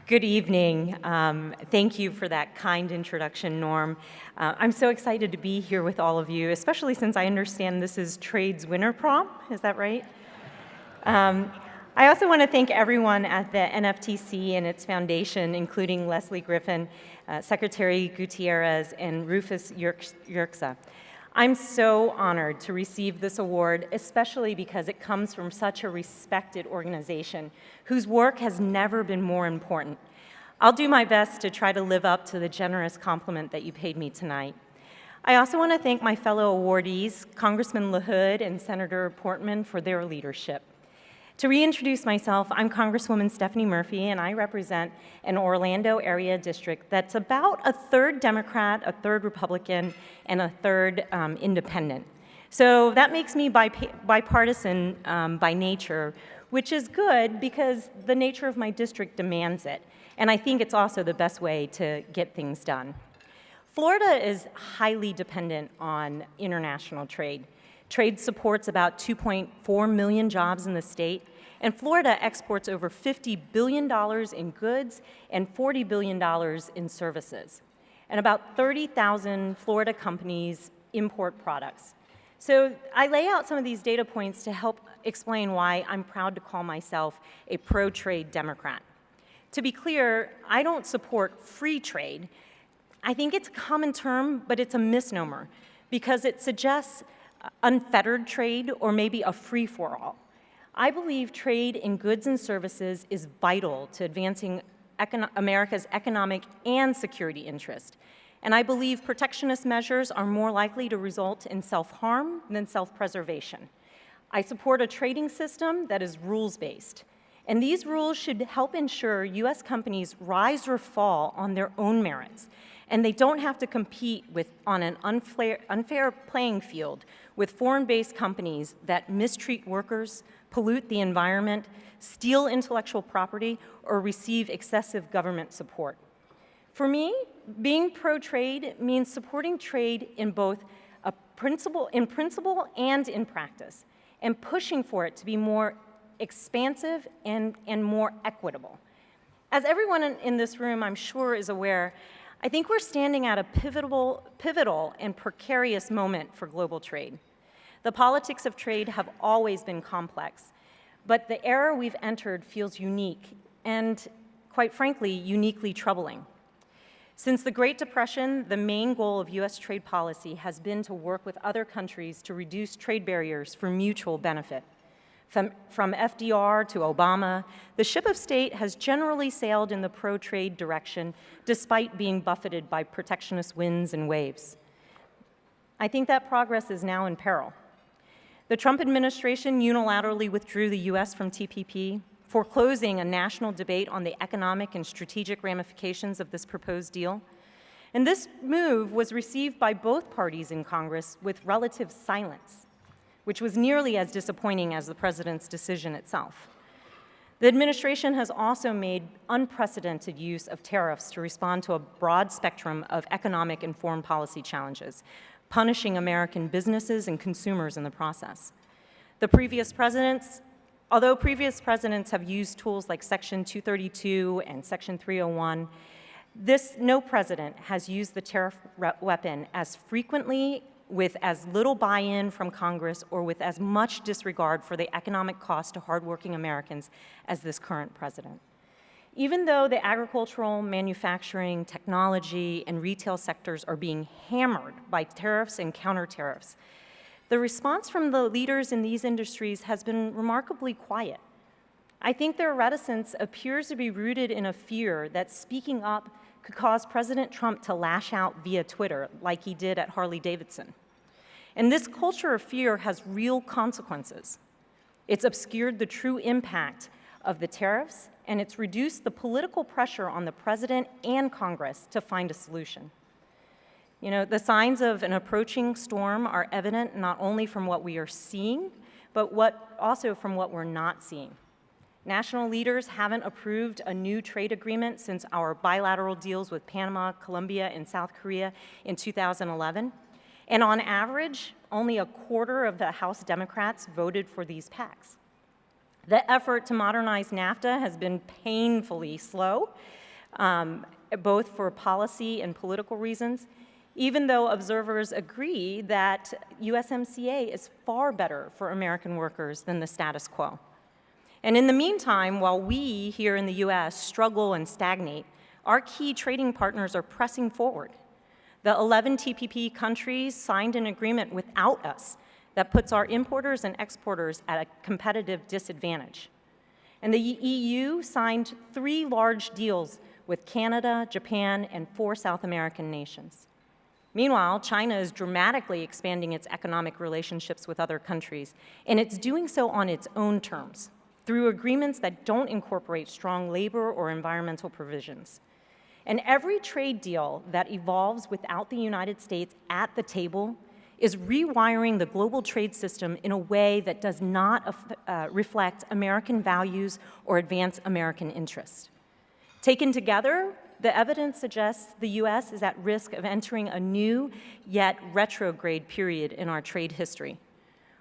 Good evening. Thank you for that kind introduction, Norm. I'm so excited to be here with all of you, especially since I understand this is Trade's Winter Prom. Is that right? I also want to thank everyone at the NFTC and its foundation, including Leslie Griffin, Secretary Gutierrez, and Rufus Yerxa. I'm so honored to receive this award, especially because it comes from such a respected organization whose work has never been more important. I'll do my best to try to live up to the generous compliment that you paid me tonight. I also want to thank my fellow awardees, Congressman LaHood and Senator Portman, for their leadership. To reintroduce myself, I'm Congresswoman Stephanie Murphy, and I represent an Orlando area district that's about a third Democrat, a third Republican, and a third independent. So that makes me bipartisan by nature, which is good because the nature of my district demands it. And I think it's also the best way to get things done. Florida is highly dependent on international trade. Trade supports about 2.4 million jobs in the state, and Florida exports over $50 billion in goods and $40 billion in services. And about 30,000 Florida companies import products. So I lay out some of these data points to help explain why I'm proud to call myself a pro-trade Democrat. To be clear, I don't support free trade. I think it's a common term, but it's a misnomer because it suggests unfettered trade or maybe a free-for-all. I believe trade in goods and services is vital to advancing America's economic and security interest. And I believe protectionist measures are more likely to result in self-harm than self-preservation. I support a trading system that is rules-based. And these rules should help ensure U.S. companies rise or fall on their own merits, and they don't have to compete on an unfair playing field with foreign-based companies that mistreat workers, pollute the environment, steal intellectual property, or receive excessive government support. For me, being pro-trade means supporting trade in both principle and in practice, and pushing for it to be more expansive and more equitable. As everyone in this room, I'm sure, is aware, I think we're standing at a pivotal and precarious moment for global trade. The politics of trade have always been complex, but the era we've entered feels unique and, quite frankly, uniquely troubling. Since the Great Depression, the main goal of U.S. trade policy has been to work with other countries to reduce trade barriers for mutual benefit. From FDR to Obama, the ship of state has generally sailed in the pro-trade direction despite being buffeted by protectionist winds and waves. I think that progress is now in peril. The Trump administration unilaterally withdrew the U.S. from TPP, foreclosing a national debate on the economic and strategic ramifications of this proposed deal. And this move was received by both parties in Congress with relative silence, which was nearly as disappointing as the president's decision itself. The administration has also made unprecedented use of tariffs to respond to a broad spectrum of economic and foreign policy challenges, punishing American businesses and consumers in the process. Although previous presidents have used tools like Section 232 and Section 301, no president has used the tariff weapon as frequently, with as little buy-in from Congress, or with as much disregard for the economic cost to hardworking Americans as this current president. Even though the agricultural, manufacturing, technology, and retail sectors are being hammered by tariffs and counter-tariffs, the response from the leaders in these industries has been remarkably quiet. I think their reticence appears to be rooted in a fear that speaking up could cause President Trump to lash out via Twitter, like he did at Harley-Davidson. And this culture of fear has real consequences. It's obscured the true impact of the tariffs, and it's reduced the political pressure on the president and Congress to find a solution. You know, the signs of an approaching storm are evident not only from what we are seeing, but also from what we're not seeing. National leaders haven't approved a new trade agreement since our bilateral deals with Panama, Colombia, and South Korea in 2011. And on average, only a quarter of the House Democrats voted for these pacts. The effort to modernize NAFTA has been painfully slow, both for policy and political reasons, even though observers agree that USMCA is far better for American workers than the status quo. And in the meantime, while we here in the US struggle and stagnate, our key trading partners are pressing forward. The 11 TPP countries signed an agreement without us that puts our importers and exporters at a competitive disadvantage. And the EU signed 3 large deals with Canada, Japan, and 4 South American nations. Meanwhile, China is dramatically expanding its economic relationships with other countries, and it's doing so on its own terms, through agreements that don't incorporate strong labor or environmental provisions. And every trade deal that evolves without the United States at the table is rewiring the global trade system in a way that does not reflect American values or advance American interests. Taken together, the evidence suggests the US is at risk of entering a new yet retrograde period in our trade history,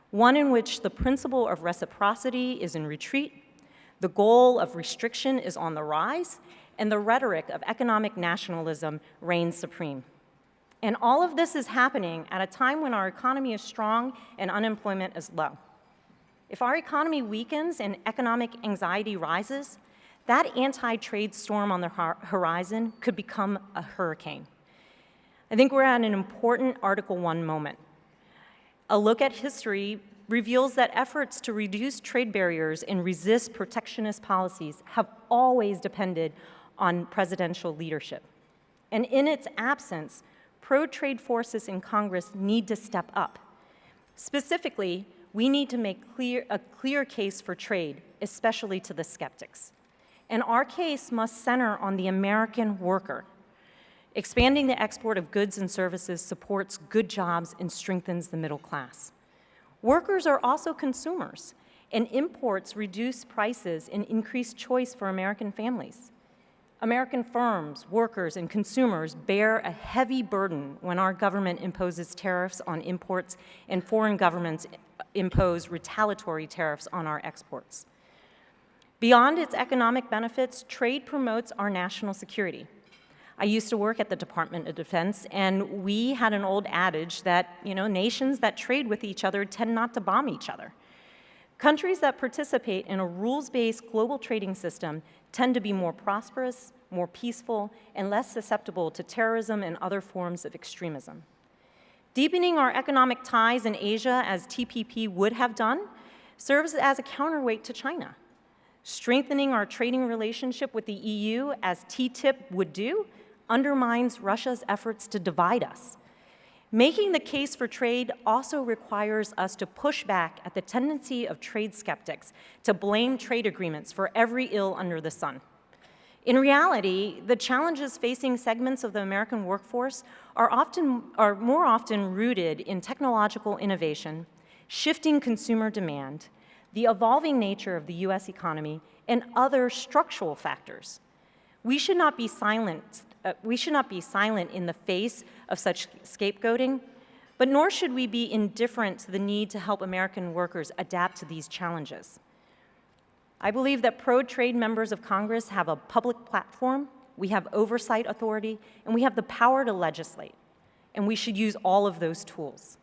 one in which the principle of reciprocity is in retreat, the goal of restriction is on the rise, and the rhetoric of economic nationalism reigns supreme. And all of this is happening at a time when our economy is strong and unemployment is low. If our economy weakens and economic anxiety rises, that anti-trade storm on the horizon could become a hurricane. I think we're at an important Article I moment. A look at history reveals that efforts to reduce trade barriers and resist protectionist policies have always depended on presidential leadership. And in its absence, pro-trade forces in Congress need to step up. Specifically, we need to make a clear case for trade, especially to the skeptics. And our case must center on the American worker. Expanding the export of goods and services supports good jobs and strengthens the middle class. Workers are also consumers, and imports reduce prices and increase choice for American families. American firms, workers, and consumers bear a heavy burden when our government imposes tariffs on imports and foreign governments impose retaliatory tariffs on our exports. Beyond its economic benefits, trade promotes our national security. I used to work at the Department of Defense, and we had an old adage that, nations that trade with each other tend not to bomb each other. Countries that participate in a rules-based global trading system tend to be more prosperous, more peaceful, and less susceptible to terrorism and other forms of extremism. Deepening our economic ties in Asia, as TPP would have done, serves as a counterweight to China. Strengthening our trading relationship with the EU, as TTIP would do, undermines Russia's efforts to divide us. Making the case for trade also requires us to push back at the tendency of trade skeptics to blame trade agreements for every ill under the sun. In reality, the challenges facing segments of the American workforce are more often rooted in technological innovation, shifting consumer demand, the evolving nature of the US economy, and other structural factors. We should not be silent in the face of such scapegoating, but nor should we be indifferent to the need to help American workers adapt to these challenges. I believe that pro-trade members of Congress have a public platform, we have oversight authority, and we have the power to legislate, and we should use all of those tools.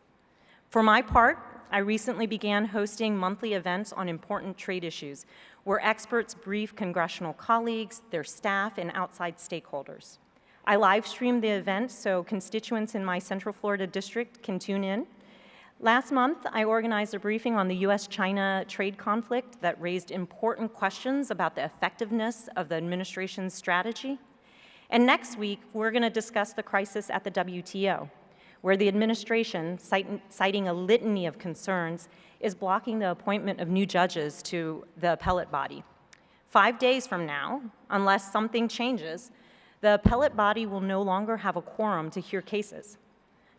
For my part, I recently began hosting monthly events on important trade issues, where experts brief congressional colleagues, their staff, and outside stakeholders. I live stream the event so constituents in my Central Florida district can tune in. Last month, I organized a briefing on the US-China trade conflict that raised important questions about the effectiveness of the administration's strategy. And next week, we're going to discuss the crisis at the WTO, where the administration, citing a litany of concerns, is blocking the appointment of new judges to the appellate body. 5 days from now, unless something changes, the appellate body will no longer have a quorum to hear cases.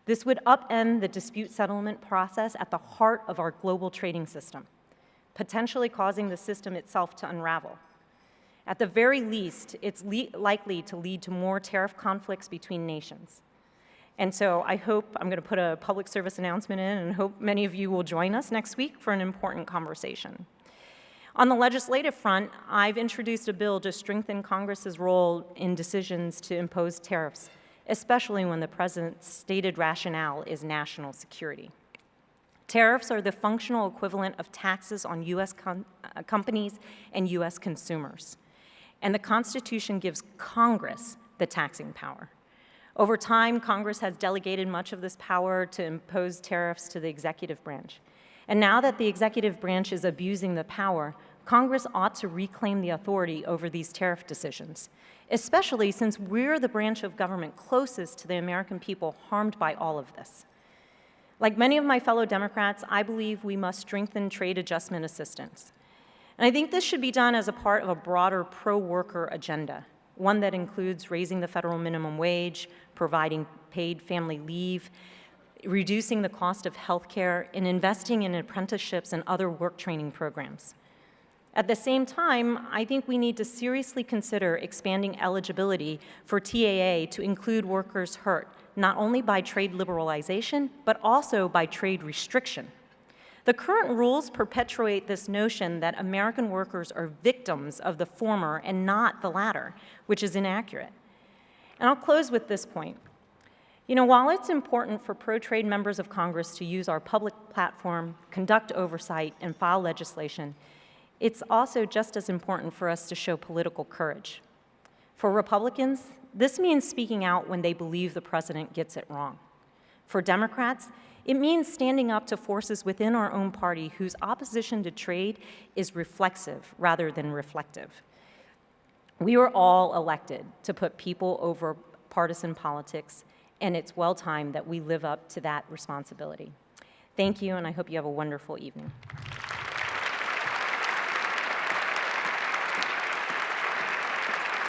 This would upend the dispute settlement process at the heart of our global trading system, potentially causing the system itself to unravel. At the very least, it's likely to lead to more tariff conflicts between nations. And so I'm going to put a public service announcement in and hope many of you will join us next week for an important conversation. On the legislative front, I've introduced a bill to strengthen Congress's role in decisions to impose tariffs, especially when the president's stated rationale is national security. Tariffs are the functional equivalent of taxes on U.S. companies and U.S. consumers, and the Constitution gives Congress the taxing power. Over time, Congress has delegated much of this power to impose tariffs to the executive branch. And now that the executive branch is abusing the power, Congress ought to reclaim the authority over these tariff decisions, especially since we're the branch of government closest to the American people harmed by all of this. Like many of my fellow Democrats, I believe we must strengthen trade adjustment assistance. And I think this should be done as a part of a broader pro-worker agenda, one that includes raising the federal minimum wage, providing paid family leave, reducing the cost of health care, and investing in apprenticeships and other work training programs. At the same time, I think we need to seriously consider expanding eligibility for TAA to include workers hurt, not only by trade liberalization, but also by trade restriction. The current rules perpetuate this notion that American workers are victims of the former and not the latter, which is inaccurate. And I'll close with this point. While it's important for pro-trade members of Congress to use our public platform, conduct oversight, and file legislation, it's also just as important for us to show political courage. For Republicans, this means speaking out when they believe the president gets it wrong. For Democrats, it means standing up to forces within our own party whose opposition to trade is reflexive rather than reflective. We were all elected to put people over partisan politics, and it's well timed that we live up to that responsibility. Thank you, and I hope you have a wonderful evening.